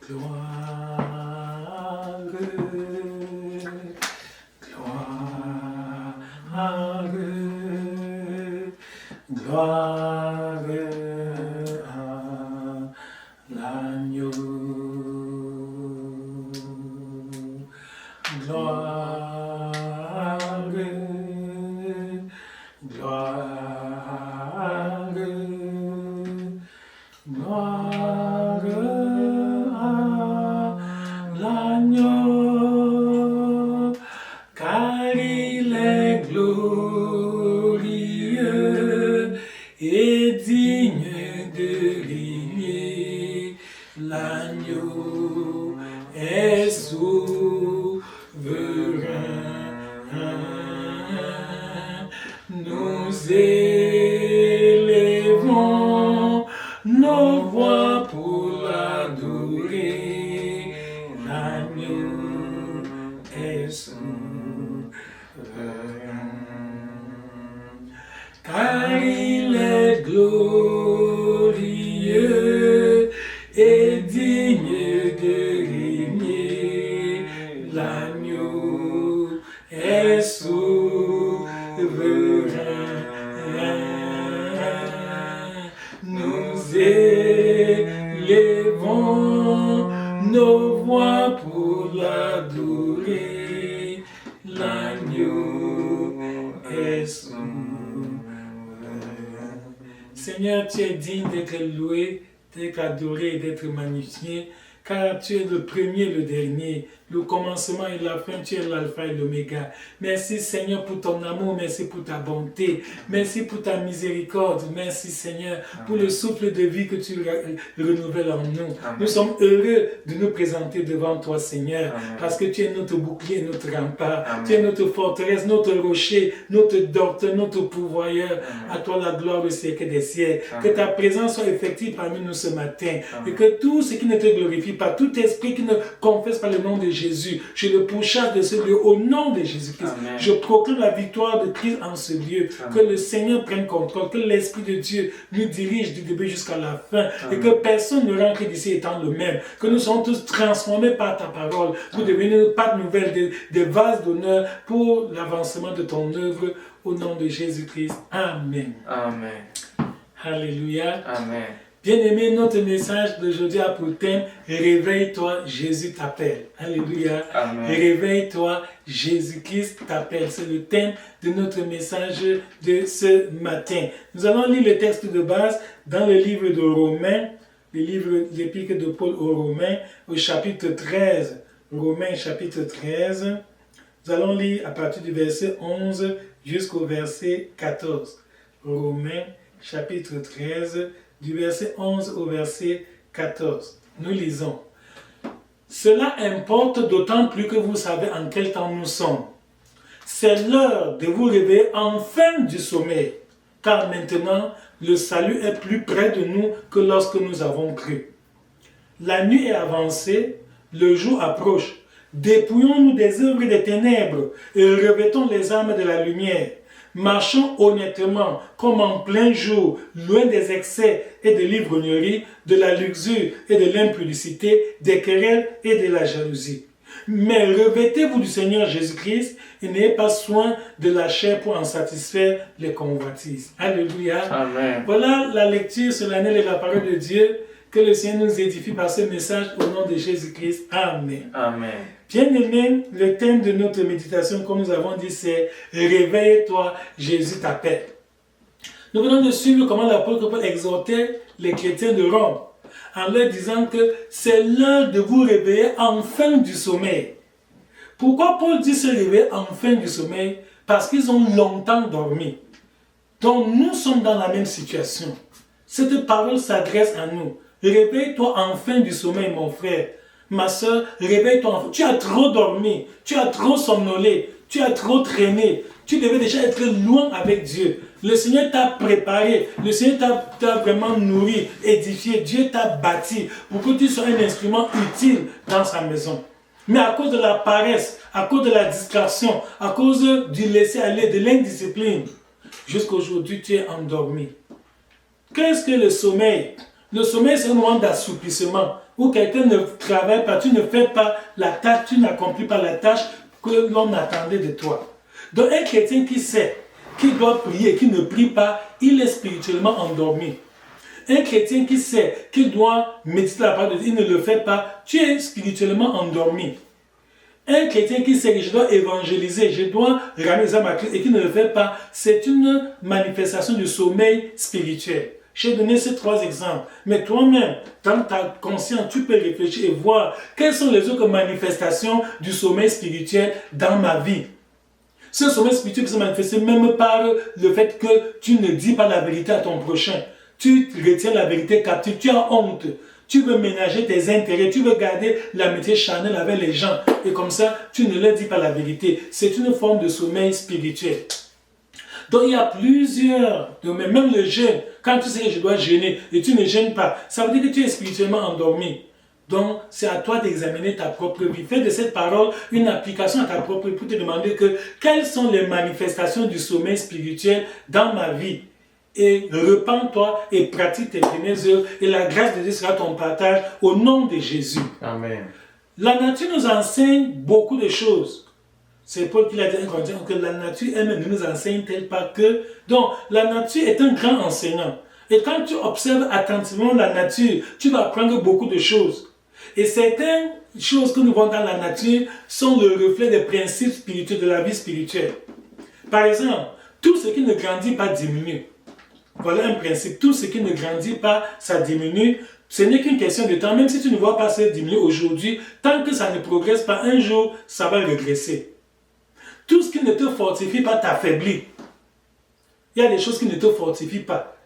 Gloire, gloire, gloire à l'agneau. Gloire, gloire, gloire à l'agneau, car il est glorieux et digne de régner. L'agneau est souverain. Nous élevons nos voix pour l'adorer. L'agneau est souverain, car il est glorieux et digne de régner. L'agneau est souverain. Nous élevons nos voix pour l'adorer. L'agneau est souverain. Seigneur, tu es digne d'être loué, d'être adoré et d'être magnifié, car tu es le premier et le dernier, le commencement et la fin, tu es l'alpha et l'oméga. Merci Seigneur pour ton amour, merci pour ta bonté, merci pour ta miséricorde, merci Seigneur pour le souffle de vie que tu renouvelles en nous. Amen. Nous sommes heureux de nous présenter devant toi Seigneur, parce que tu es notre bouclier, notre rempart, tu es notre forteresse, notre rocher, notre docteur, notre pourvoyeur. À toi la gloire au siècle des siècles. Que ta présence soit effective parmi nous ce matin, et que tout ce qui ne te glorifie pas, tout esprit qui ne confesse pas le nom de Jésus, je le pourchasse de ce lieu au nom de Jésus-Christ. Je proclame la victoire de Christ en ce lieu. Amen. Que le Seigneur prenne contrôle, que l'Esprit de Dieu nous dirige du début jusqu'à la fin. Amen. Et que personne ne rentre d'ici étant le même. Que nous soyons tous transformés par ta parole pour devenir pas de nouvelles, des vases d'honneur pour l'avancement de ton œuvre au nom de Jésus-Christ. Amen. Amen. Alléluia. Amen. Bien-aimé, notre message d'aujourd'hui a pour thème « Réveille-toi, Jésus t'appelle ». Alléluia. Amen. Réveille-toi, Jésus-Christ t'appelle. C'est le thème de notre message de ce matin. Nous allons lire le texte de base dans le livre de Romains, le livre l'épître de Paul aux Romains, au chapitre 13. Romains, chapitre 13. Nous allons lire à partir du verset 11 jusqu'au verset 14. Romains, chapitre 13, du verset 11 au verset 14. Nous lisons. Cela importe d'autant plus que vous savez en quel temps nous sommes. C'est l'heure de vous réveiller enfin du sommeil, car maintenant le salut est plus près de nous que lorsque nous avons cru. La nuit est avancée, le jour approche. Dépouillons-nous des œuvres des ténèbres et revêtons les armes de la lumière. Marchons honnêtement, comme en plein jour, loin des excès et de l'ivrognerie, de la luxure et de l'impudicité, des querelles et de la jalousie. Mais revêtez-vous du Seigneur Jésus-Christ et n'ayez pas soin de la chair pour en satisfaire les convoitises. Alléluia. Amen. Voilà la lecture solennelle de la parole de Dieu. Que le Seigneur nous édifie par ce message au nom de Jésus-Christ. Amen. Amen. Bien-aimés, le thème de notre méditation, comme nous avons dit, c'est « Réveille-toi, Jésus t'appelle ». Nous venons de suivre comment l'apôtre Paul exhortait les chrétiens de Rome en leur disant que c'est l'heure de vous réveiller enfin du sommeil. Pourquoi Paul dit se réveiller enfin du sommeil? Parce qu'ils ont longtemps dormi. Donc nous sommes dans la même situation. Cette parole s'adresse à nous. Réveille-toi enfin du sommeil, mon frère. Ma soeur, réveille-toi enfin. Tu as trop dormi, tu as trop somnolé, tu as trop traîné. Tu devais déjà être loin avec Dieu. Le Seigneur t'a préparé, le Seigneur t'a vraiment nourri, édifié. Dieu t'a bâti pour que tu sois un instrument utile dans sa maison. Mais à cause de la paresse, à cause de la distraction, à cause du laisser-aller, de l'indiscipline, jusqu'aujourd'hui tu es endormi. Qu'est-ce que le sommeil? Le sommeil, c'est un moment d'assoupissement, ou quelqu'un ne travaille pas, tu ne fais pas la tâche, tu n'accomplis pas la tâche que l'on attendait de toi. Donc un chrétien qui sait qu'il doit prier et qui ne prie pas, il est spirituellement endormi. Un chrétien qui sait qu'il doit méditer la parole de Dieu, il ne le fait pas, tu es spirituellement endormi. Un chrétien qui sait que je dois évangéliser, je dois ramener les âmes à Christ et qui ne le fait pas, c'est une manifestation du sommeil spirituel. J'ai donné ces 3 exemples. Mais toi-même, dans ta conscience, tu peux réfléchir et voir quelles sont les autres manifestations du sommeil spirituel dans ma vie. Ce sommeil spirituel peut se manifester même par le fait que tu ne dis pas la vérité à ton prochain. Tu retiens la vérité captive, tu as honte. Tu veux ménager tes intérêts, tu veux garder l'amitié charnelle avec les gens. Et comme ça, tu ne leur dis pas la vérité. C'est une forme de sommeil spirituel. Donc il y a plusieurs domaines, même le jeûne. Quand tu sais que je dois jeûner et tu ne jeûnes pas, ça veut dire que tu es spirituellement endormi. Donc c'est à toi d'examiner ta propre vie. Fais de cette parole une application à ta propre vie pour te demander quelles sont les manifestations du sommeil spirituel dans ma vie. Et repens-toi et pratique tes premières œuvres et la grâce de Dieu sera ton partage au nom de Jésus. Amen. La nature nous enseigne beaucoup de choses. C'est Paul qui l'a dit que la nature elle-même ne nous enseigne-t-elle pas que... Donc, la nature est un grand enseignant. Et quand tu observes attentivement la nature, tu vas apprendre beaucoup de choses. Et certaines choses que nous voyons dans la nature sont le reflet des principes spirituels de la vie spirituelle. Par exemple, tout ce qui ne grandit pas diminue. Voilà un principe. Tout ce qui ne grandit pas, ça diminue. Ce n'est qu'une question de temps. Même si tu ne vois pas ça diminuer aujourd'hui, tant que ça ne progresse pas, un jour, ça va régresser. Tout ce qui ne te fortifie pas t'affaiblit. Il y a des choses qui ne te fortifient pas.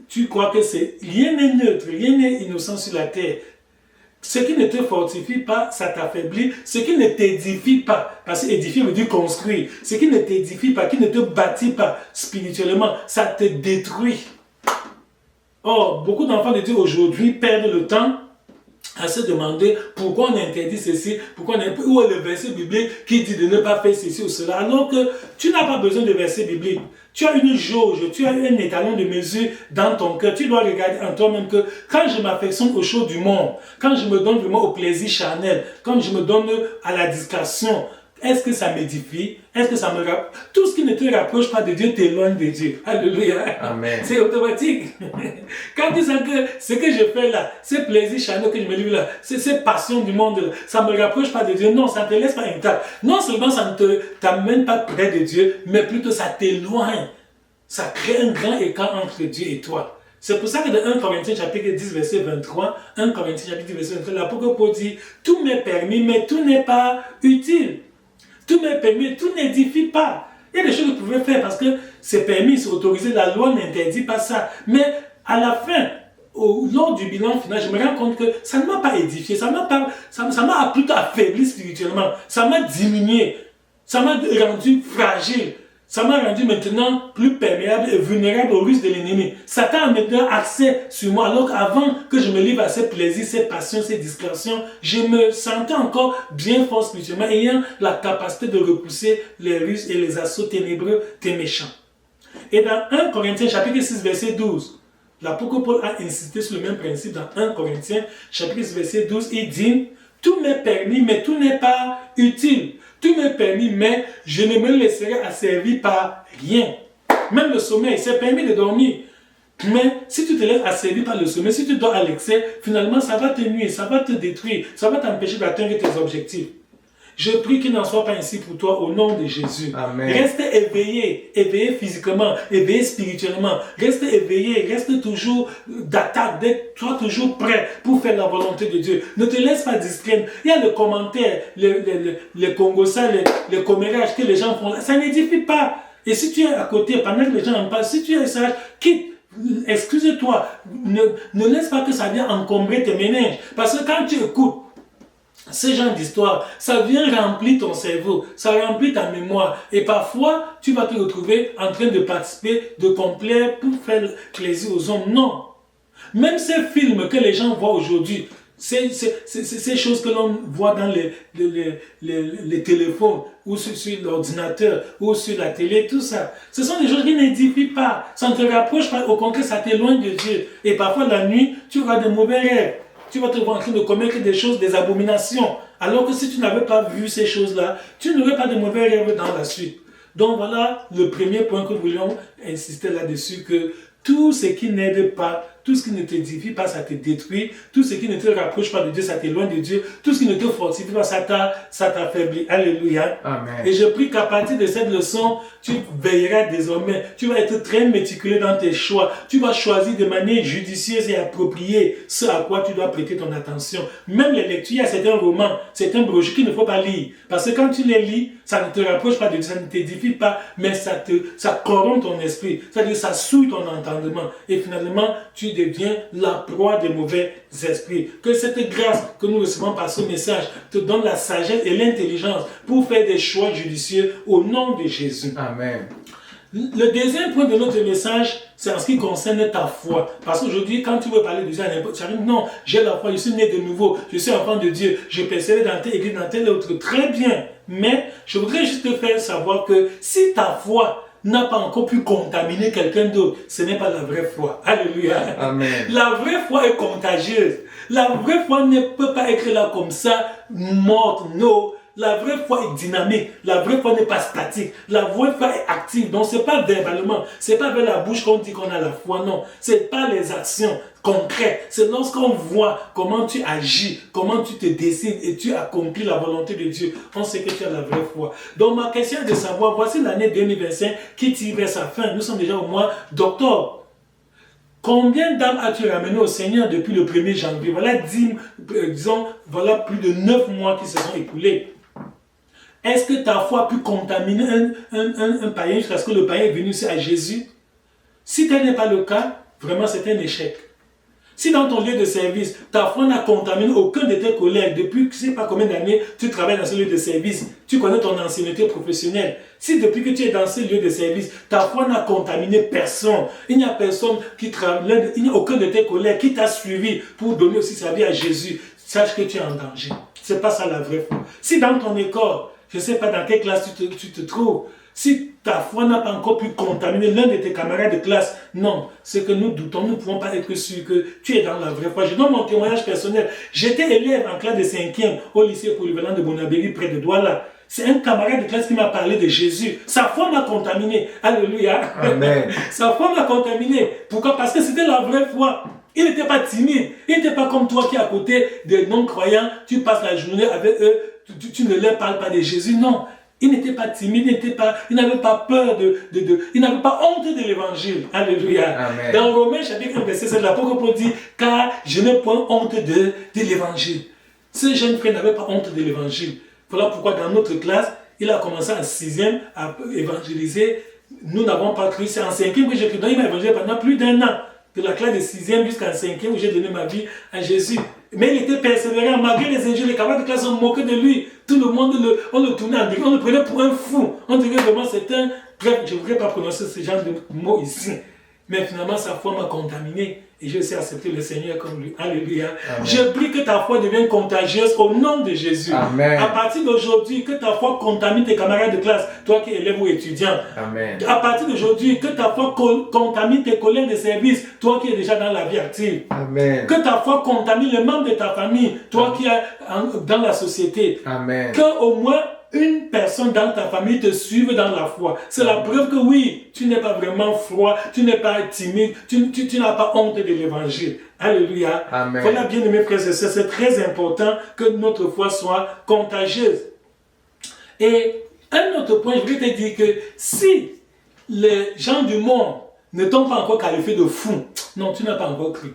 Tu crois que rien n'est neutre, rien n'est innocent sur la terre. Ce qui ne te fortifie pas, ça t'affaiblit. Ce qui ne t'édifie pas, parce que édifier veut dire construire. Ce qui ne t'édifie pas, qui ne te bâtit pas spirituellement, ça te détruit. Or, beaucoup d'enfants de Dieu aujourd'hui perdent le temps à se demander pourquoi on interdit ceci, où est le verset biblique qui dit de ne pas faire ceci ou cela, alors que tu n'as pas besoin de verset biblique. Tu as une jauge, tu as un étalon de mesure dans ton cœur. Tu dois regarder en toi-même que quand je m'affectionne aux choses du monde, quand je me donne vraiment au plaisir charnel, quand je me donne à la discrétion, est-ce que ça m'édifie? Est-ce que ça me rapproche? Tout ce qui ne te rapproche pas de Dieu t'éloigne de Dieu. Alléluia. Amen. C'est automatique. Quand tu sens que ce que je fais là, ce plaisir charnel que je me livre là, ces passions du monde là, ça ne me rapproche pas de Dieu. Non, ça ne te laisse pas intact. Non seulement ça ne t'amène pas près de Dieu, mais plutôt ça t'éloigne. Ça crée un grand écart entre Dieu et toi. C'est pour ça que dans 1 Corinthiens chapitre 10 verset 23, 1 Corinthiens chapitre 10 verset 23, l'apôtre Paul dit, tout m'est permis, mais tout n'est pas utile. Tout m'est permis, tout n'édifie pas. Il y a des choses que vous pouvez faire parce que c'est permis, c'est autorisé, la loi n'interdit pas ça. Mais à la fin, lors du bilan final, je me rends compte que ça ne m'a pas édifié, ça m'a plutôt affaibli spirituellement, ça m'a diminué, ça m'a rendu fragile. Ça m'a rendu maintenant plus perméable et vulnérable au risque de l'ennemi. Satan a maintenant accès sur moi, alors qu'avant que je me livre à ses plaisirs, ses passions, ses discrétions, je me sentais encore bien fort spirituellement, ayant la capacité de repousser les ruses et les assauts ténébreux des méchants. Et dans 1 Corinthiens chapitre 6 verset 12, l'apôtre Paul a insisté sur le même principe dans 1 Corinthiens chapitre 6 verset 12, il dit « Tout m'est permis, mais tout n'est pas utile. Tout m'est permis, mais je ne me laisserai asservir par rien. » Même le sommeil, c'est permis de dormir. Mais si tu te laisses asservir par le sommeil, si tu dors à l'excès, finalement ça va te nuire, ça va te détruire, ça va t'empêcher d'atteindre tes objectifs. Je prie qu'il n'en soit pas ainsi pour toi au nom de Jésus. Amen. Reste éveillé, éveillé physiquement, éveillé spirituellement. Reste éveillé, reste toujours d'attaque, sois toujours prêt pour faire la volonté de Dieu. Ne te laisse pas distraire. Il y a les commentaires, les congosas, les commérages que les gens font là. Ça n'édifie pas. Et si tu es à côté, pendant que les gens en parlent, si tu es sage, quitte. Excuse-toi. Ne laisse pas que ça vienne encombrer tes méninges. Parce que quand tu écoutes ce genre d'histoire, ça vient remplir ton cerveau, ça remplit ta mémoire. Et parfois, tu vas te retrouver en train de participer, de complaire pour faire plaisir aux hommes. Non. Même ces films que les gens voient aujourd'hui, ces choses que l'on voit dans les téléphones, ou sur l'ordinateur, ou sur la télé, tout ça, ce sont des choses qui n'édifient pas. Ça ne te rapproche pas, au contraire, ça t'éloigne de Dieu. Et parfois, la nuit, tu auras de mauvais rêves. Tu vas te voir en train de commettre des choses, des abominations. Alors que si tu n'avais pas vu ces choses-là, tu n'aurais pas de mauvais rêves dans la suite. Donc voilà le premier point que nous voulions insister là-dessus, que tout ce qui n'aide pas, tout ce qui ne t'édifie pas, ça te détruit. Tout ce qui ne te rapproche pas de Dieu, ça t'éloigne de Dieu. Tout ce qui ne te fortifie pas, ça t'affaiblit. Alléluia. Amen. Et je prie qu'à partir de cette leçon, tu veilleras désormais. Tu vas être très méticuleux dans tes choix. Tu vas choisir de manière judicieuse et appropriée ce à quoi tu dois prêter ton attention. Même les lectures, il y a certains romans, certains brochures qu'il ne faut pas lire. Parce que quand tu les lis, ça ne te rapproche pas de Dieu, ça ne t'édifie pas, mais ça corrompt ton esprit. C'est-à-dire ça souille ton entendement. Et finalement, tu deviens la proie des mauvais esprits. Que cette grâce que nous recevons par ce message te donne la sagesse et l'intelligence pour faire des choix judicieux au nom de Jésus. Amen. Le deuxième point de notre message, c'est en ce qui concerne ta foi. Parce qu'aujourd'hui, quand tu veux parler de Dieu à n'importe qui, non, j'ai la foi, je suis né de nouveau, je suis enfant de Dieu, je persévère dans telle église, dans telle autre. Très bien. Mais je voudrais juste te faire savoir que si ta foi n'a pas encore pu contaminer quelqu'un d'autre, ce n'est pas la vraie foi. Alléluia. Amen. La vraie foi est contagieuse. La vraie foi ne peut pas être là comme ça, morte, non. La vraie foi est dynamique. La vraie foi n'est pas statique. La vraie foi est active. Donc, ce n'est pas verbalement. Ce n'est pas avec la bouche qu'on dit qu'on a la foi. Non. Ce n'est pas les actions concrètes. C'est lorsqu'on voit comment tu agis, comment tu te décides et tu accomplis la volonté de Dieu. On sait que tu as la vraie foi. Donc, ma question est de savoir, voici l'année 2025 qui tire vers sa fin. Nous sommes déjà au mois d'octobre. Combien d'âmes as-tu ramené au Seigneur depuis le 1er janvier? Voilà, disons, voilà plus de 9 mois qui se sont écoulés. Est-ce que ta foi a pu contaminer un païen jusqu'à ce que le païen est venu à Jésus? Si tel n'est pas le cas, vraiment c'est un échec. Si dans ton lieu de service, ta foi n'a contaminé aucun de tes collègues depuis je ne sais pas combien d'années tu travailles dans ce lieu de service, tu connais ton ancienneté professionnelle. Si depuis que tu es dans ce lieu de service, ta foi n'a contaminé personne, il n'y a personne qui travaille, il n'y a aucun de tes collègues qui t'a suivi pour donner aussi sa vie à Jésus, sache que tu es en danger. Ce n'est pas ça la vraie foi. Si dans ton école, je ne sais pas dans quelle classe tu te trouves, si ta foi n'a pas encore pu contaminer l'un de tes camarades de classe, non, ce que nous doutons, nous ne pouvons pas être sûrs que tu es dans la vraie foi. Je donne mon témoignage personnel. J'étais élève en classe de 5e au lycée polyvalent de Bonabéry près de Douala. C'est un camarade de classe qui m'a parlé de Jésus. Sa foi m'a contaminé. Alléluia. Amen. Sa foi m'a contaminé. Pourquoi? Parce que c'était la vraie foi. Il n'était pas timide. Il n'était pas comme toi qui, à côté des non-croyants, tu passes la journée avec eux, tu ne leur parles pas de Jésus. Non. Il n'était pas timide, il n'avait pas peur il n'avait pas honte de l'évangile. Alléluia. Amen. Dans Romains chapitre 1, verset 7, l'apôtre Paul dit, car je n'ai point honte de l'évangile. Ce jeune frère n'avait pas honte de l'évangile. Voilà pourquoi dans notre classe, il a commencé en 6e à évangéliser. Nous n'avons pas cru, c'est en 5e que j'ai cru. Donc il m'a évangélisé pendant plus d'1 an. De la classe de 6e jusqu'en 5e où j'ai donné ma vie à Jésus. Mais il était persévérant, malgré les injures, les camarades de classe ont moqué de lui. Tout le monde, on le tournait en on le prenait pour un fou. On dirait vraiment c'est un... Bref, je ne voudrais pas prononcer ce genre de mots ici. Mais finalement, sa foi m'a contaminé. Et je sais accepter le Seigneur comme lui. Alléluia. Amen. Je prie que ta foi devienne contagieuse au nom de Jésus. Amen. À partir d'aujourd'hui, que ta foi contamine tes camarades de classe, toi qui es élève ou étudiant. Amen. À partir d'aujourd'hui, que ta foi contamine tes collègues de service, toi qui es déjà dans la vie active. Amen. Que ta foi contamine les membres de ta famille, toi qui es dans la société. Amen. Que au moins une personne dans ta famille te suive dans la foi. C'est la preuve que oui, tu n'es pas vraiment froid, tu n'es pas timide, tu n'as pas honte de l'évangile. Alléluia. Amen. Voilà, bien aimés frères et sœurs, c'est très important que notre foi soit contagieuse. Et un autre point, je voudrais te dire que si les gens du monde ne t'ont pas encore qualifié de fou, non, tu n'as pas encore cru.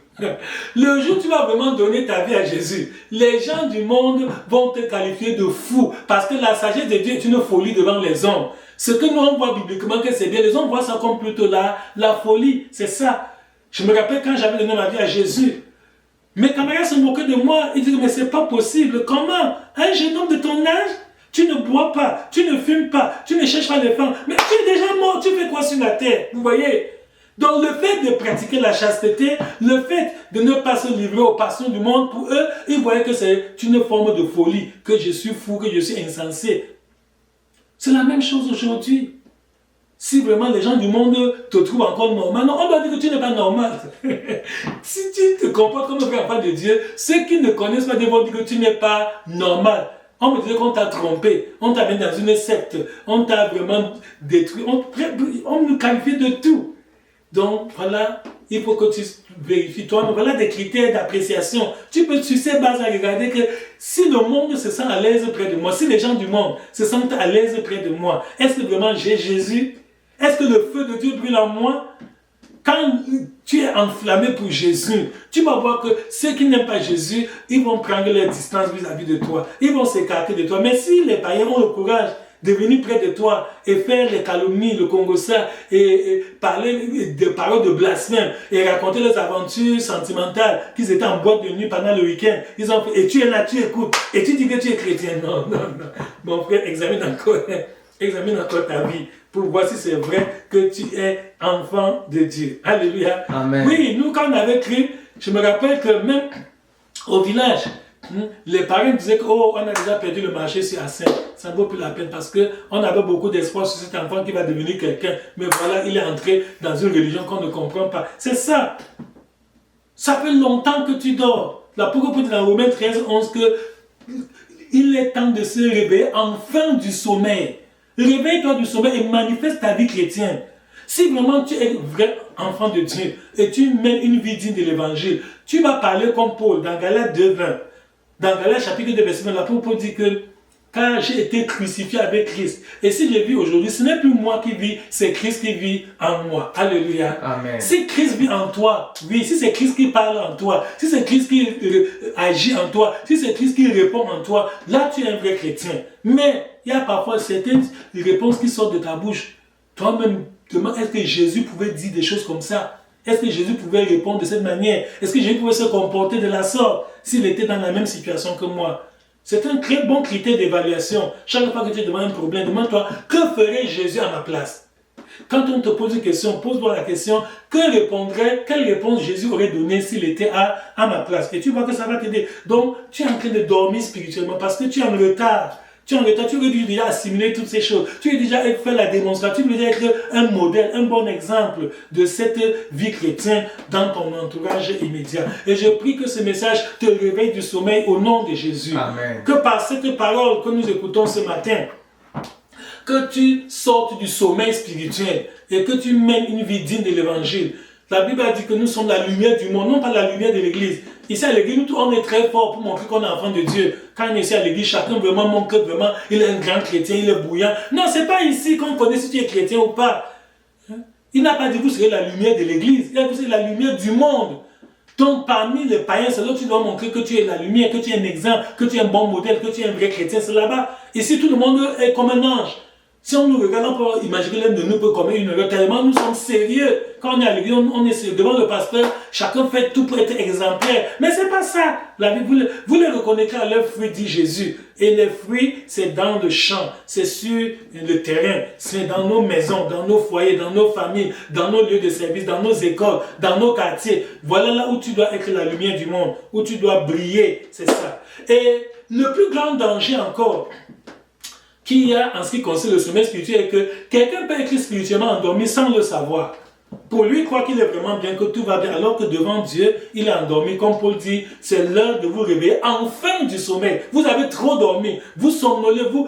Le jour où tu vas vraiment donner ta vie à Jésus, les gens du monde vont te qualifier de fou parce que la sagesse de Dieu est une folie devant les hommes. Ce que nous on voit bibliquement que c'est bien, les hommes voient ça comme plutôt la folie, c'est ça. Je me rappelle quand j'avais donné ma vie à Jésus, mes camarades se moquaient de moi, ils disaient mais c'est pas possible, comment un jeune homme de ton âge, tu ne bois pas, tu ne fumes pas, tu ne cherches pas les femmes, mais tu es déjà mort, tu fais quoi sur la terre, vous voyez? Donc le fait de pratiquer la chasteté, le fait de ne pas se livrer aux passions du monde, pour eux, ils voyaient que c'est une forme de folie, que je suis fou, que je suis insensé. C'est la même chose aujourd'hui. Si vraiment les gens du monde te trouvent encore normal, non, on doit dire que tu n'es pas normal. Si tu te comportes comme un vrai enfant de Dieu, ceux qui ne connaissent pas Dieu vont dire que tu n'es pas normal. On me disait qu'on t'a trompé, on t'a mis dans une secte, on t'a vraiment détruit, on nous qualifie de tout. Donc voilà, il faut que tu vérifies toi-même. Voilà des critères d'appréciation. Tu peux sur ces bases regarder que si le monde se sent à l'aise près de moi, si les gens du monde se sentent à l'aise près de moi, est-ce que vraiment j'ai Jésus? Est-ce que le feu de Dieu brûle en moi? Quand tu es enflammé pour Jésus, tu vas voir que ceux qui n'aiment pas Jésus, ils vont prendre leur distance vis-à-vis de toi. Ils vont s'écarter de toi. Mais si les païens ont le courage de venir près de toi et faire les calomnies, le congossa, et parler des paroles de blasphème, et raconter les aventures sentimentales, qu'ils étaient en boîte de nuit pendant le week-end, et tu es là, tu écoutes, et tu dis que tu es chrétien. Non, non, non. Mon frère, examine encore ta vie, pour voir si c'est vrai que tu es enfant de Dieu. Alléluia. Amen. Oui, nous, quand on avait cru, je me rappelle que même au village, les parents disaient que on a déjà perdu le marché sur Assin. Ça ne vaut plus la peine parce qu'on avait beaucoup d'espoir sur cet enfant qui va devenir quelqu'un. Mais voilà, il est entré dans une religion qu'on ne comprend pas. C'est ça. Ça fait longtemps que tu dors. L'apôtre dit dans Romains 13, 11 que il est temps de se réveiller enfin du sommeil. Réveille-toi du sommeil et manifeste ta vie chrétienne. Si vraiment tu es vrai enfant de Dieu et tu mènes une vie digne de l'évangile, tu vas parler comme Paul dans Galates 2:20. Dans Galates chapitre 2 verset 20, l'apôtre Paul dit que car j'ai été crucifié avec Christ. Et si je vis aujourd'hui, ce n'est plus moi qui vis, c'est Christ qui vit en moi. Alléluia. Amen. Si Christ vit en toi, oui, si c'est Christ qui parle en toi, si c'est Christ qui agit en toi, si c'est Christ qui répond en toi, là tu es un vrai chrétien. Mais il y a parfois certaines réponses qui sortent de ta bouche. Toi-même, demande, est-ce que Jésus pouvait dire des choses comme ça? Est-ce que Jésus pouvait répondre de cette manière? Est-ce que Jésus pouvait se comporter de la sorte s'il était dans la même situation que moi? C'est un très bon critère d'évaluation. Chaque fois que tu demandes un problème, demande-toi, que ferait Jésus à ma place? Quand on te pose une question, pose-toi la question, quelle réponse Jésus aurait donnée s'il était à ma place? Et tu vois que ça va t'aider. Donc, tu es en train de dormir spirituellement parce que tu es en retard. Tu aurais dû déjà assimiler toutes ces choses. Tu as déjà fait la démonstration, tu as déjà être un modèle, un bon exemple de cette vie chrétienne dans ton entourage immédiat. Et je prie que ce message te réveille du sommeil au nom de Jésus. Amen. Que par cette parole que nous écoutons ce matin, que tu sortes du sommeil spirituel et que tu mènes une vie digne de l'évangile. La Bible a dit que nous sommes la lumière du monde, non pas la lumière de l'église. Ici à l'église, nous, on est très fort pour montrer qu'on est enfant de Dieu. Quand on est ici à l'église, chacun vraiment montre que vraiment il est un grand chrétien, il est bouillant. Non, c'est pas ici qu'on connaît si tu es chrétien ou pas. Il n'a pas dit que vous serez la lumière de l'église, il a dit que vous serez la lumière du monde. Donc parmi les païens, c'est là que tu dois montrer que tu es la lumière, que tu es un exemple, que tu es un bon modèle, que tu es un vrai chrétien. C'est là-bas. Ici, tout le monde est comme un ange. Si on nous regarde, on peut imaginer l'un de nous peut commettre une erreur. Tellement nous sommes sérieux. Quand on est à l'église, on est sérieux. Devant le pasteur, chacun fait tout pour être exemplaire. Mais c'est pas ça. La Bible, vous les reconnaîtrez à leurs fruits, dit Jésus. Et les fruits, c'est dans le champ, c'est sur le terrain, c'est dans nos maisons, dans nos foyers, dans nos familles, dans nos lieux de service, dans nos écoles, dans nos quartiers. Voilà là où tu dois être la lumière du monde, où tu dois briller. C'est ça. Et le plus grand danger encore qu'il y a en ce qui concerne le sommeil spirituel est que quelqu'un peut être spirituellement endormi sans le savoir. Pour lui, il croit qu'il est vraiment bien, que tout va bien, alors que devant Dieu, il est endormi. Comme Paul dit, c'est l'heure de vous réveiller enfin du sommeil. Vous avez trop dormi, vous somnolez, vous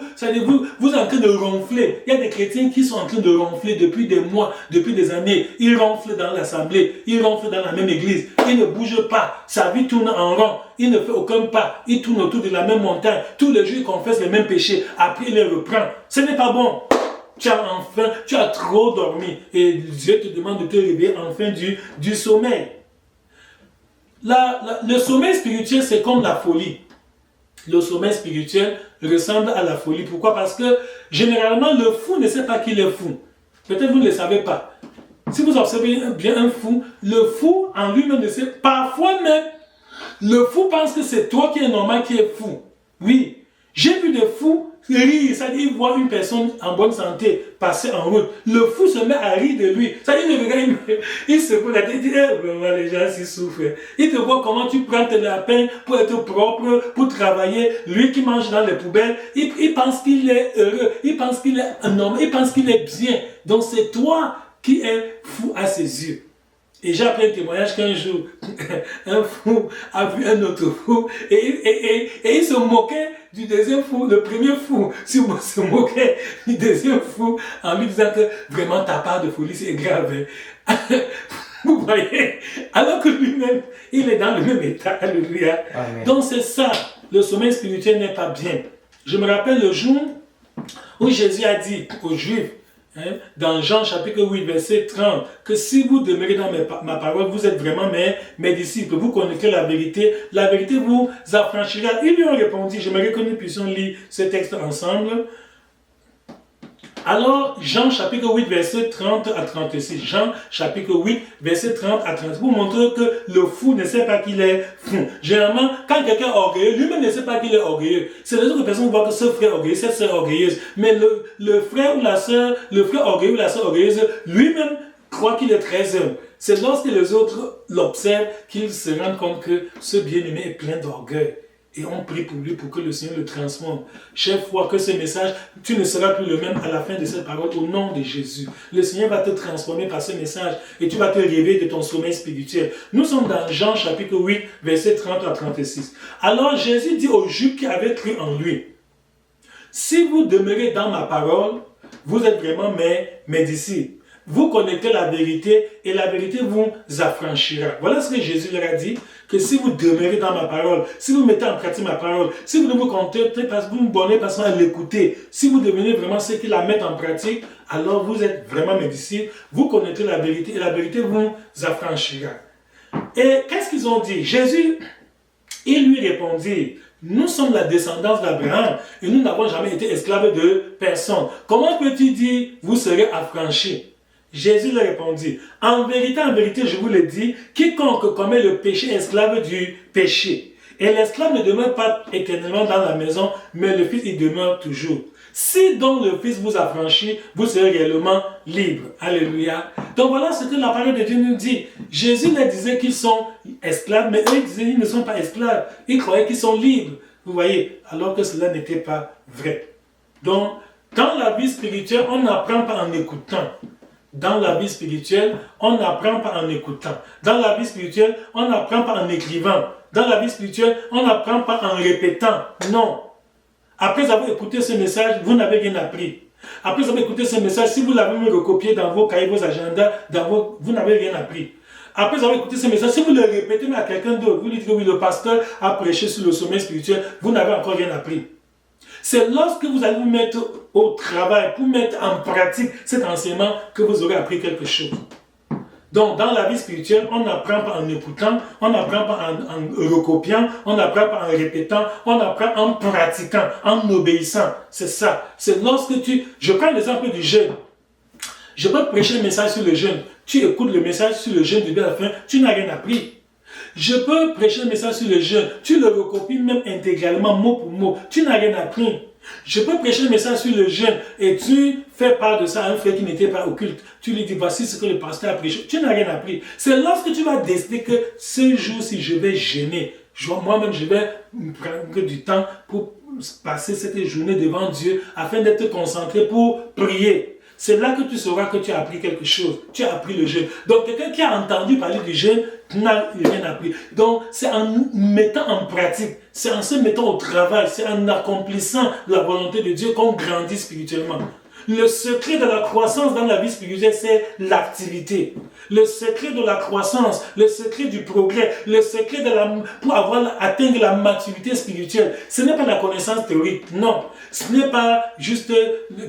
êtes en train de ronfler. Il y a des chrétiens qui sont en train de ronfler depuis des mois, depuis des années. Ils ronflent dans l'assemblée, ils ronflent dans la même église. Ils ne bougent pas, sa vie tourne en rond. Il ne fait aucun pas, il tourne autour de la même montagne. Tous les jours, il confesse les mêmes péchés. Après, il les reprend. Ce n'est pas bon. Tu as trop dormi et Dieu te demande de te réveiller enfin du sommeil. Le sommeil spirituel, c'est comme la folie. Le sommeil spirituel ressemble à la folie. Pourquoi? Parce que généralement, le fou ne sait pas qu'il est fou. Peut-être vous ne le savez pas. Si vous observez bien un fou, le fou en lui-même ne sait pas. Parfois même, le fou pense que c'est toi qui es normal, qui es fou. Oui. J'ai vu des fous rire, c'est-à-dire ils voient une personne en bonne santé passer en route. Le fou se met à rire de lui. C'est-à-dire il regarde, il se pose la tête, il dit, vraiment les gens s'y souffrent. Il te voit comment tu prends la peine pour être propre, pour travailler. Lui qui mange dans les poubelles, il pense qu'il est heureux, il pense qu'il est un homme, il pense qu'il est bien. Donc c'est toi qui es fou à ses yeux. Et j'ai appris un témoignage qu'un jour, un fou a vu un autre fou et il se moquait du deuxième fou, le premier fou se moquait du deuxième fou en lui disant que vraiment ta part de folie c'est grave. Vous voyez? Alors que lui-même, il est dans le même état. Alléluia. Amen. Donc c'est ça, le sommeil spirituel n'est pas bien. Je me rappelle le jour où Jésus a dit aux Juifs, dans Jean chapitre 8, verset 30, que si vous demeurez dans ma parole, vous êtes vraiment mes disciples, vous connaîtrez la vérité vous affranchira. Ils lui ont répondu, j'aimerais que nous puissions lire ce texte ensemble. Alors, Jean chapitre 8, verset 30 à 36. Jean chapitre 8, verset 30 à 36. Pour montrer que le fou ne sait pas qu'il est fou. Généralement, quand quelqu'un est orgueilleux, lui-même ne sait pas qu'il est orgueilleux. C'est les autres personnes qui voient que ce frère est orgueilleux, cette sœur est orgueilleuse. Mais le frère ou la sœur, le frère orgueilleux ou la sœur orgueilleuse, lui-même croit qu'il est très humble. C'est lorsque les autres l'observent qu'ils se rendent compte que ce bien-aimé est plein d'orgueil. Et on prie pour lui pour que le Seigneur le transforme. Chaque fois que ce message, tu ne seras plus le même à la fin de cette parole au nom de Jésus. Le Seigneur va te transformer par ce message et tu vas te réveiller de ton sommeil spirituel. Nous sommes dans Jean chapitre 8, verset 30 à 36. Alors Jésus dit aux Juifs qui avaient cru en lui, si vous demeurez dans ma parole, vous êtes vraiment mes disciples. Vous connaîtrez la vérité et la vérité vous affranchira. Voilà ce que Jésus leur a dit, que si vous demeurez dans ma parole, si vous mettez en pratique ma parole, si vous ne vous contentez pas, vous ne donnez pas à l'écouter, si vous devenez vraiment ceux qui la mettent en pratique, alors vous êtes vraiment mes disciples, vous connaîtrez la vérité et la vérité vous affranchira. Et qu'est-ce qu'ils ont dit? Jésus, il lui répondit, nous sommes la descendance d'Abraham et nous n'avons jamais été esclaves de personne. Comment peux-tu dire, vous serez affranchis? Jésus leur répondit, en vérité, je vous le dis, quiconque commet le péché est esclave du péché. Et l'esclave ne demeure pas éternellement dans la maison, mais le Fils y demeure toujours. Si donc le Fils vous affranchit, vous serez réellement libre. Alléluia. Donc voilà ce que la parole de Dieu nous dit. Jésus leur disait qu'ils sont esclaves, mais eux disaient qu'ils ne sont pas esclaves. Ils croyaient qu'ils sont libres. Vous voyez, alors que cela n'était pas vrai. Donc, dans la vie spirituelle, on n'apprend pas en écoutant. Dans la vie spirituelle, on n'apprend pas en écoutant. Dans la vie spirituelle, on n'apprend pas en écrivant. Dans la vie spirituelle, on n'apprend pas en répétant. Non. Après avoir écouté ce message, vous n'avez rien appris. Après avoir écouté ce message, si vous l'avez recopié dans vos cahiers, vos agendas, vous n'avez rien appris. Après avoir écouté ce message, si vous le répétez mais à quelqu'un d'autre, vous lui dites que oui, le pasteur a prêché sur le sommeil spirituel, vous n'avez encore rien appris. C'est lorsque vous allez vous mettre au travail pour mettre en pratique cet enseignement que vous aurez appris quelque chose. Donc, dans la vie spirituelle, on n'apprend pas en écoutant, on n'apprend pas en recopiant, on n'apprend pas en répétant, on apprend en pratiquant, en obéissant. C'est ça. C'est lorsque je prends l'exemple du jeûne. Je peux prêcher le message sur le jeûne. Tu écoutes le message sur le jeûne du début à la fin, tu n'as rien appris. Je peux prêcher le message sur le jeûne. Tu le recopies même intégralement, mot pour mot. Tu n'as rien appris. Je peux prêcher le message sur le jeûne et tu fais part de ça à un frère qui n'était pas au culte. Tu lui dis, voici ce que le pasteur a prêché. Tu n'as rien appris. C'est lorsque tu vas décider que ce jour-ci, je vais jeûner. Moi-même, je vais prendre du temps pour passer cette journée devant Dieu afin d'être concentré pour prier. C'est là que tu sauras que tu as appris quelque chose. Tu as appris le jeûne. Donc, quelqu'un qui a entendu parler du jeûne n'a rien appris. Donc, c'est en mettant en pratique, c'est en se mettant au travail, c'est en accomplissant la volonté de Dieu qu'on grandit spirituellement. Le secret de la croissance dans la vie spirituelle, c'est l'activité. Le secret de la croissance, le secret du progrès, le secret pour atteindre la maturité spirituelle, ce n'est pas la connaissance théorique, non. Ce n'est pas juste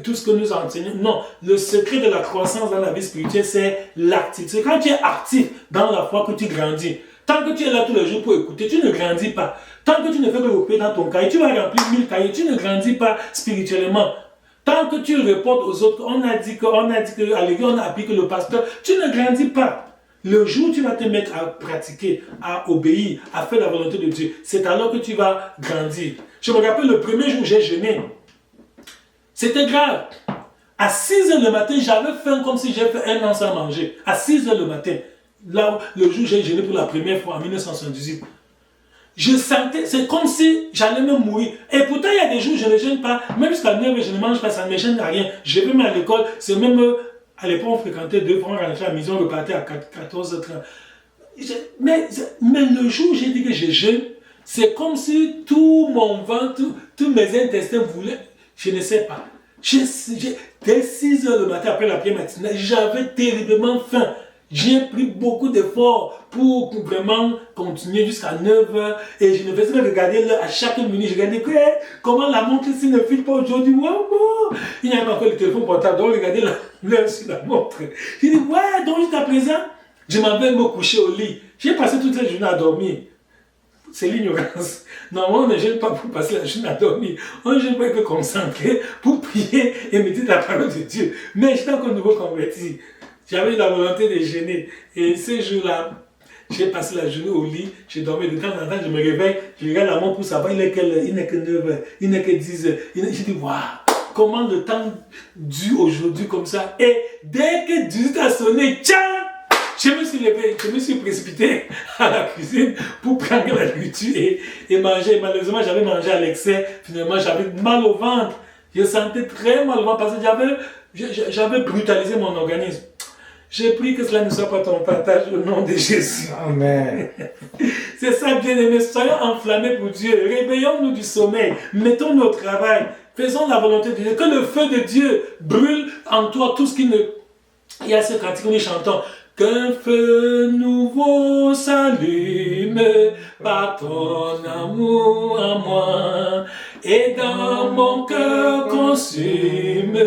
tout ce que nous enseignons, non. Le secret de la croissance dans la vie spirituelle, c'est l'activité. C'est quand tu es actif dans la foi que tu grandis. Tant que tu es là tous les jours pour écouter, tu ne grandis pas. Tant que tu ne fais que recopier dans ton cahier, tu vas remplir 1000 cahiers, tu ne grandis pas spirituellement. Tant que tu reportes aux autres, on a dit à l'église, on a appris que le pasteur, tu ne grandis pas. Le jour où tu vas te mettre à pratiquer, à obéir, à faire la volonté de Dieu, c'est alors que tu vas grandir. Je me rappelle le premier jour où j'ai jeûné. C'était grave. À 6 heures le matin, j'avais faim comme si j'ai fait 1 an sans manger. À 6 heures le matin. Là, le jour où j'ai jeûné pour la première fois en 1978. Je sentais, c'est comme si j'allais me mourir. Et pourtant, il y a des jours où je ne jeûne pas. Même jusqu'à 9 heures, je ne mange pas, ça ne me gêne à rien. Je vais même à l'école. C'est même, à l'époque, on fréquentait 2 fois, on rentrait à la maison, on repartait à 14h30. Mais le jour où j'ai dit que je jeûne, c'est comme si tout mon ventre, tous mes intestins voulaient, je ne sais pas. Dès 6 heures le matin, après la prière matinale, j'avais terriblement faim. J'ai pris beaucoup d'efforts pour vraiment continuer jusqu'à 9 heures et je ne faisais que regarder l'heure à chaque minute. Je regardais comment la montre ici ne file pas aujourd'hui. Wow. Il n'y avait pas encore le téléphone portable, donc regardez l'heure sur la montre. J'ai dit, ouais, donc jusqu'à présent, je m'en vais me coucher au lit. J'ai passé toute la journée à dormir. C'est l'ignorance. Normalement, on ne gêne pas pour passer la journée à dormir. On ne gêne pas que concentrer pour prier et méditer la parole de Dieu. Mais j'étais encore nouveau converti. J'avais la volonté de jeûner. Et ce jour-là, j'ai passé la journée au lit. J'ai dormi de temps en temps. Je me réveille. Je regarde la montre pour savoir. Il n'est que 9 heures. Il n'est que 10 heures. J'ai dit, waouh, comment le temps dure aujourd'hui comme ça. Et dès que 18 a sonné, tiens! Je me suis levé, je me suis précipité à la cuisine pour prendre la nourriture et manger. Malheureusement, j'avais mangé à l'excès. Finalement, j'avais mal au ventre. Je sentais très mal au ventre parce que j'avais brutalisé mon organisme. J'ai pris que cela ne soit pas ton partage au nom de Jésus. Amen. C'est ça, bien-aimés. Soyons enflammés pour Dieu. Réveillons-nous du sommeil. Mettons-nous au travail. Faisons la volonté de Dieu. Que le feu de Dieu brûle en toi tout ce qui ne... Il y a ce cantique où nous chantons. Qu'un feu nouveau s'allume par ton amour à moi et dans mon cœur consume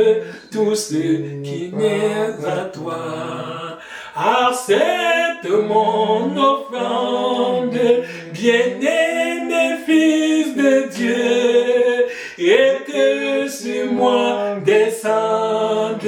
tout ce qui n'est à toi. Accepte mon offrande, bien-aimé fils de Dieu, et que sur moi descende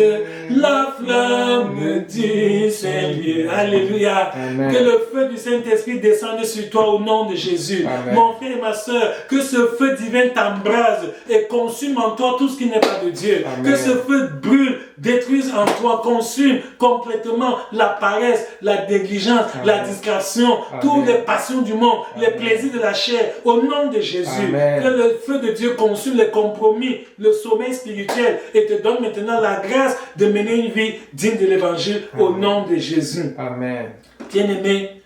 la flamme du Seigneur. Alléluia. Amen. Que le feu du Saint-Esprit descende sur toi au nom de Jésus. Amen. Mon frère et ma soeur, que ce feu divin t'embrase et consume en toi tout ce qui n'est pas de Dieu. Amen. Que ce feu brûle, détruise en toi, consume complètement la paresse, la négligence, Amen. La discrétion, toutes les passions du monde, Amen. Les plaisirs de la chair, au nom de Jésus. Amen. Que le feu de Dieu consume les compromis, le sommeil spirituel et te donne maintenant la grâce de mener une vie digne de l'évangile au nom de Jésus. Amen. Bien-aimés,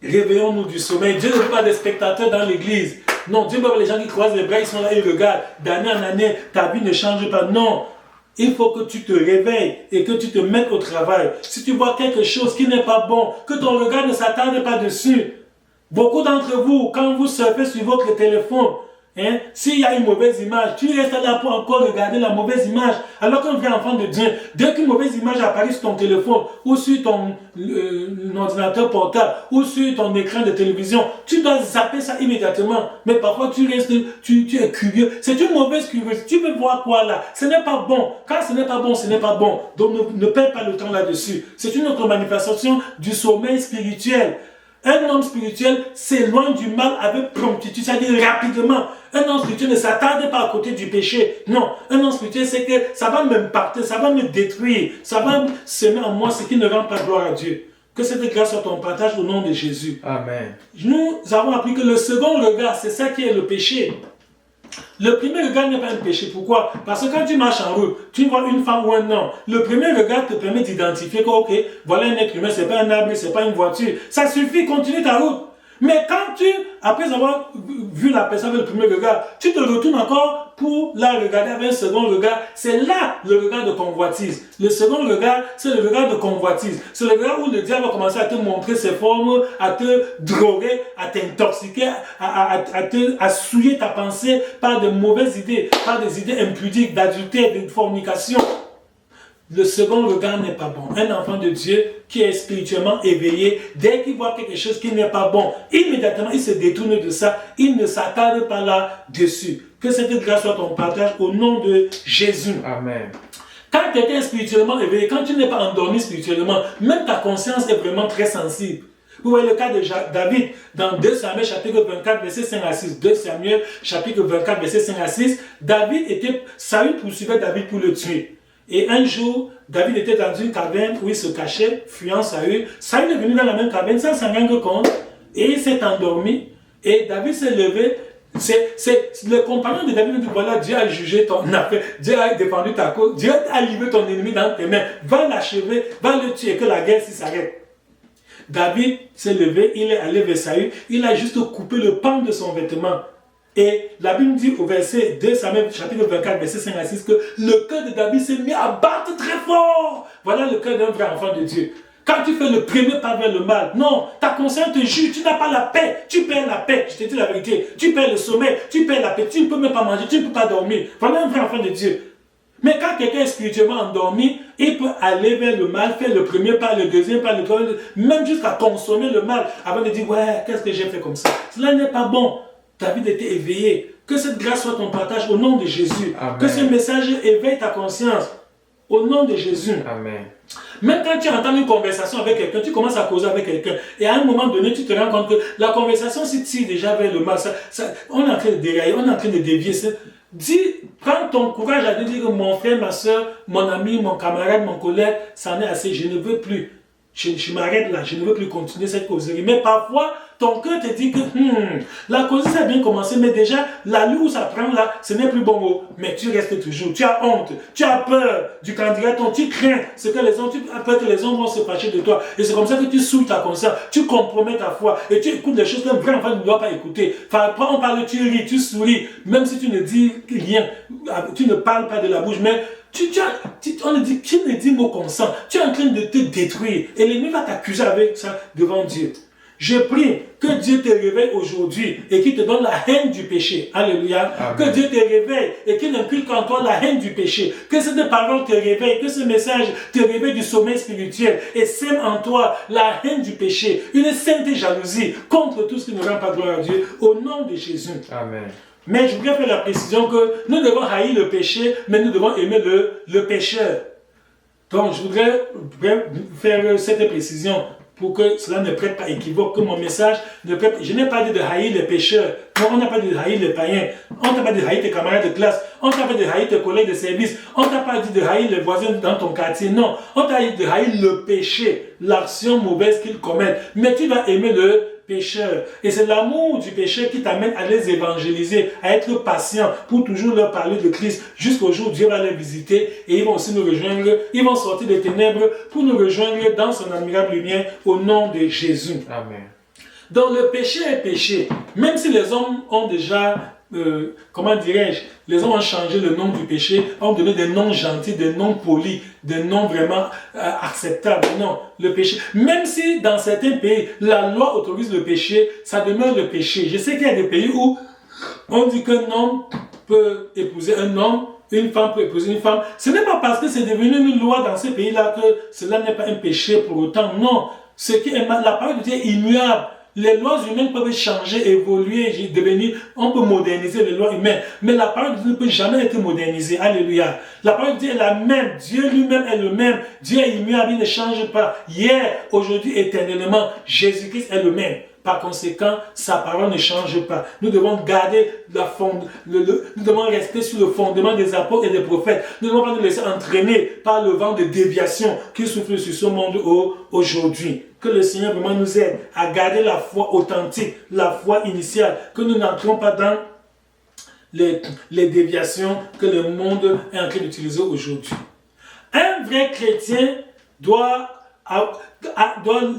réveillons-nous du sommeil. Dieu ne veut pas des spectateurs dans l'église. Non, Dieu veut les gens qui croisent les bras, ils sont là, ils regardent. D'année en année, ta vie ne change pas. Non. Il faut que tu te réveilles et que tu te mettes au travail. Si tu vois quelque chose qui n'est pas bon, que ton regard ne s'attarde pas dessus. Beaucoup d'entre vous, quand vous surfez sur votre téléphone, s'il y a une mauvaise image, tu restes là pour encore regarder la mauvaise image. Alors qu'un vrai enfant de Dieu, dès qu'une mauvaise image apparaît sur ton téléphone, ou sur ton ordinateur portable, ou sur ton écran de télévision, tu dois zapper ça immédiatement. Mais parfois tu restes, tu es curieux. C'est une mauvaise curiosité. Tu veux voir quoi là? Ce n'est pas bon. Quand ce n'est pas bon, ce n'est pas bon. Donc ne perds pas le temps là-dessus. C'est une autre manifestation du sommeil spirituel. Un homme spirituel s'éloigne du mal avec promptitude, c'est-à-dire rapidement. Un homme spirituel ne s'attarde pas à côté du péché. Non, un homme spirituel, c'est que ça va m'impacter, ça va me détruire, ça va semer en moi ce qui ne rend pas gloire à Dieu. Que cette grâce soit ton partage au nom de Jésus. Amen. Nous avons appris que le second regard, c'est ça qui est le péché. Le premier regard n'est pas un péché. Pourquoi? Parce que quand tu marches en route, tu vois une femme ou un homme. Le premier regard te permet d'identifier que, ok, voilà un être humain, c'est pas un arbre, c'est pas une voiture. Ça suffit, continue ta route. Mais quand après avoir vu la personne avec le premier regard, tu te retournes encore pour la regarder avec un second regard. C'est là le regard de convoitise. Le second regard, c'est le regard de convoitise. C'est le regard où le diable va commencer à te montrer ses formes, à te droguer, à t'intoxiquer, à souiller ta pensée par de mauvaises idées, par des idées impudiques, d'adultère, de fornication. Le second regard n'est pas bon. Un enfant de Dieu qui est spirituellement éveillé, dès qu'il voit quelque chose qui n'est pas bon, immédiatement il se détourne de ça, il ne s'attarde pas là-dessus. Que cette grâce soit ton partage au nom de Jésus. Amen. Quand quelqu'un est spirituellement éveillé, quand tu n'es pas endormi spirituellement, même ta conscience est vraiment très sensible. Vous voyez le cas de David dans 2 Samuel chapitre 24 verset 5 à 6. 2 Samuel chapitre 24 verset 5 à 6. Saül poursuivait David pour le tuer. Et un jour, David était dans une caverne où il se cachait, fuyant Saül. Saül est venu dans la même caverne sans s'en rendre compte et il s'est endormi. Et David s'est levé. C'est le compagnon de David qui dit, voilà, Dieu a jugé ton affaire, Dieu a défendu ta cause, Dieu a livré ton ennemi dans tes mains, va l'achever, va le tuer, que la guerre s'arrête. David s'est levé, il est allé vers Saül, il a juste coupé le pan de son vêtement. Et la Bible dit au verset 2 Samuel chapitre 24 verset 5 à 6 que le cœur de David s'est mis à battre très fort. Voilà le cœur d'un vrai enfant de Dieu. Quand tu fais le premier pas vers le mal, non, ta conscience te juge, tu n'as pas la paix, tu perds la paix, je te dis la vérité, tu perds le sommeil, tu perds la paix, tu ne peux même pas manger, tu ne peux pas dormir. Voilà un vrai enfant de Dieu. Mais quand quelqu'un est spirituellement endormi, il peut aller vers le mal, faire le premier pas, le deuxième pas, le troisième, même jusqu'à consommer le mal, avant de dire, ouais, qu'est-ce que j'ai fait comme ça? Cela n'est pas bon. David était éveillé. Que cette grâce soit ton partage au nom de Jésus. Amen. Que ce message éveille ta conscience au nom de Jésus. Amen. Même quand tu entends une conversation avec quelqu'un, tu commences à causer avec quelqu'un, et à un moment donné, tu te rends compte que la conversation se tire déjà vers le mal. On est en train de dérailler, on est en train de dévier. Dis, prends ton courage à dire que mon frère, ma soeur, mon ami, mon camarade, mon collègue, ça en est assez, je ne veux plus. Je m'arrête là, je ne veux plus continuer cette causerie. Mais parfois, ton cœur te dit que la causerie, ça a bien commencé, mais déjà, l'allure où ça prend là, ce n'est plus bon mot. Mais tu restes toujours, tu as honte, tu as peur du candidat, tu crains ce que les hommes, tu as peur que les hommes vont se fâcher de toi. Et c'est comme ça que tu souilles ta conscience, tu compromets ta foi, et tu écoutes des choses qu'un vrai enfant ne doit pas écouter. Enfin, on parle, tu ris, tu souris, même si tu ne dis rien, tu ne parles pas de la bouche, mais on ne dit, qui ne dit mot consent, tu es en train de te détruire et l'ennemi va t'accuser avec ça devant Dieu. Je prie que Dieu te réveille aujourd'hui et qu'il te donne la haine du péché. Alléluia. Amen. Que Dieu te réveille et qu'il inculque en toi la haine du péché. Que cette parole te réveille, que ce message te réveille du sommeil spirituel et sème en toi la haine du péché, une sainte jalousie contre tout ce qui ne rend pas gloire à Dieu au nom de Jésus. Amen. Mais je voudrais faire la précision que nous devons haïr le péché, mais nous devons aimer le pécheur. Donc, je voudrais faire cette précision pour que cela ne prête pas équivoque, que mon message ne prête. Je n'ai pas dit de haïr les pécheurs. Non, on n'a pas dit de haïr les païens. On t'a pas dit de haïr tes camarades de classe. On t'a pas dit de haïr tes collègues de service. On t'a pas dit de haïr les voisins dans ton quartier. Non, on t'a dit de haïr le péché, l'action mauvaise qu'ils commettent. Mais tu dois aimer le pécheurs. Et c'est l'amour du pécheur qui t'amène à les évangéliser, à être patient pour toujours leur parler de Christ jusqu'au jour où Dieu va les visiter et ils vont aussi nous rejoindre. Ils vont sortir des ténèbres pour nous rejoindre dans son admirable lumière au nom de Jésus. Amen. Donc le péché est péché. Même si les hommes ont déjà comment dirais-je, les hommes ont changé le nom du péché, ont donné des noms gentils, des noms polis, des noms vraiment acceptables. Non, le péché, même si dans certains pays, la loi autorise le péché, ça demeure le péché. Je sais qu'il y a des pays où on dit qu'un homme peut épouser un homme, une femme peut épouser une femme. Ce n'est pas parce que c'est devenu une loi dans ces pays-là que cela n'est pas un péché pour autant. Non, ce qui est la parole de Dieu est immuable. Les lois humaines peuvent changer, évoluer, devenir, on peut moderniser les lois humaines, mais la parole de Dieu ne peut jamais être modernisée. Alléluia. La parole de Dieu est la même, Dieu lui-même est le même, Dieu est immuable, il ne change pas. Hier, aujourd'hui, éternellement, Jésus-Christ est le même. Par conséquent, sa parole ne change pas. Nous devons garder nous devons rester sur le fondement des apôtres et des prophètes. Nous ne devons pas nous laisser entraîner par le vent de déviation qui souffle sur ce monde aujourd'hui. Que le Seigneur vraiment nous aide à garder la foi authentique, la foi initiale, que nous n'entrons pas dans les déviations que le monde est en train d'utiliser aujourd'hui. Un vrai chrétien doit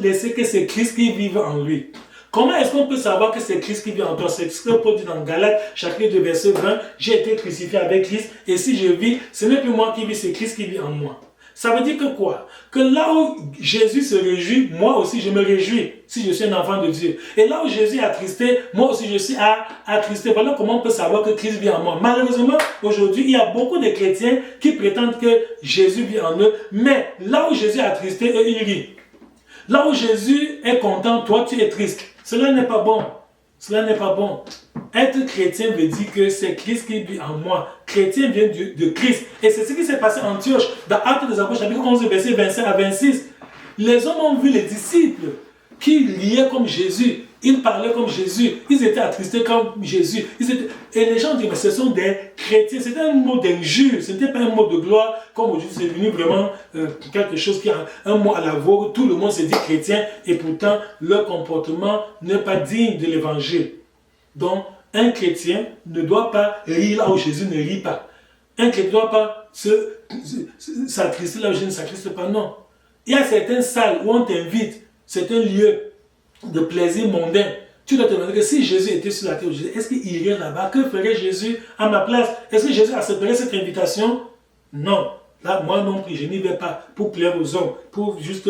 laisser que c'est Christ qui vive en lui. Comment est-ce qu'on peut savoir que c'est Christ qui vit en toi? C'est ce que Paul dit dans Galates, chapitre 2, verset 20. J'ai été crucifié avec Christ, et si je vis, ce n'est plus moi qui vis, c'est Christ qui vit en moi. Ça veut dire que quoi? Que là où Jésus se réjouit, moi aussi je me réjouis, si je suis un enfant de Dieu. Et là où Jésus est attristé, moi aussi je suis attristé. Voilà comment on peut savoir que Christ vit en moi. Malheureusement, aujourd'hui, il y a beaucoup de chrétiens qui prétendent que Jésus vit en eux, mais là où Jésus est attristé, eux, ils rient. Là où Jésus est content, toi tu es triste. Cela n'est pas bon. Cela n'est pas bon. Être chrétien veut dire que c'est Christ qui vit en moi. Chrétien vient de Christ. Et c'est ce qui s'est passé en Antioche, dans Actes des Apôtres, chapitre 11, verset 25 à 26. Les hommes ont vu les disciples qui liaient comme Jésus. Ils parlaient comme Jésus. Ils étaient attristés comme Jésus. Et les gens disent, mais ce sont des chrétiens. C'était un mot d'injure. Ce n'était pas un mot de gloire. Comme aujourd'hui, c'est devenu vraiment quelque chose qui a un mot à la vogue. Tout le monde se dit chrétien. Et pourtant, leur comportement n'est pas digne de l'évangile. Donc, un chrétien ne doit pas rire là où Jésus ne rit pas. Un chrétien ne doit pas s'attrister là où Jésus ne s'attriste pas. Non. Il y a certaines salles où on t'invite. C'est un lieu de plaisir mondain. Tu dois te demander que si Jésus était sur la terre, est-ce qu'il irait là-bas? Que ferait Jésus à ma place? Est-ce que Jésus accepterait cette invitation? Non. Là, moi non plus, je n'y vais pas pour plaire aux hommes, pour juste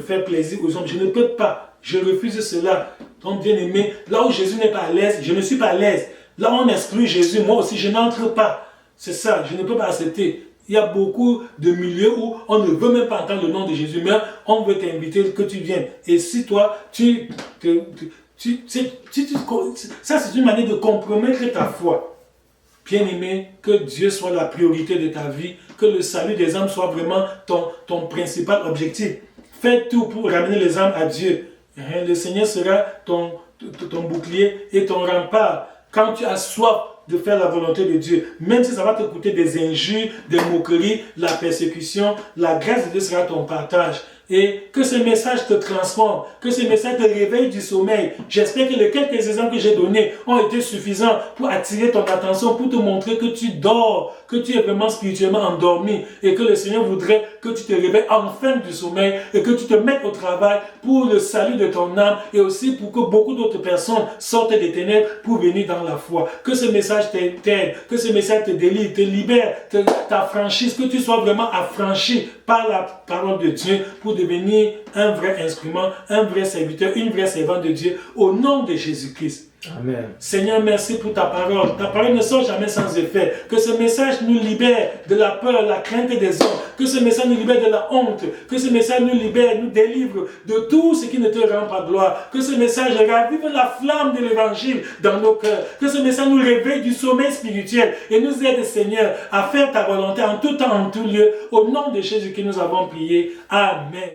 faire plaisir aux hommes. Je ne peux pas. Je refuse cela. Donc, bien aimé, là où Jésus n'est pas à l'aise, je ne suis pas à l'aise. Là où on exclut Jésus, moi aussi, je n'entre pas. C'est ça, je ne peux pas accepter. Il y a beaucoup de milieux où on ne veut même pas entendre le nom de Jésus, mais on veut t'inviter que tu viennes. Et si toi, ça c'est une manière de compromettre ta foi. Bien-aimé, que Dieu soit la priorité de ta vie, que le salut des âmes soit vraiment ton principal objectif. Fais tout pour ramener les âmes à Dieu. Le Seigneur sera ton bouclier et ton rempart. Quand tu as soif de faire la volonté de Dieu, même si ça va te coûter des injures, des moqueries, la persécution, la grâce de Dieu sera ton partage. Et que ce message te transforme, que ce message te réveille du sommeil. J'espère que les quelques exemples que j'ai donnés ont été suffisants pour attirer ton attention, pour te montrer que tu dors, que tu es vraiment spirituellement endormi et que le Seigneur voudrait que tu te réveilles enfin du sommeil et que tu te mettes au travail pour le salut de ton âme et aussi pour que beaucoup d'autres personnes sortent des ténèbres pour venir dans la foi. Que ce message t'aide, que ce message te délivre, te libère, t'affranchisse, que tu sois vraiment affranchi par la parole de Dieu pour devenir un vrai instrument, un vrai serviteur, une vraie servante de Dieu au nom de Jésus-Christ. Amen. Seigneur, merci pour ta parole. Ta parole ne sort jamais sans effet. Que ce message nous libère de la peur, la crainte des hommes. Que ce message nous libère de la honte. Que ce message nous libère, nous délivre de tout ce qui ne te rend pas gloire. Que ce message ravive la flamme de l'évangile dans nos cœurs. Que ce message nous réveille du sommeil spirituel et nous aide, Seigneur, à faire ta volonté en tout temps, en tout lieu. Au nom de Jésus que nous avons prié. Amen.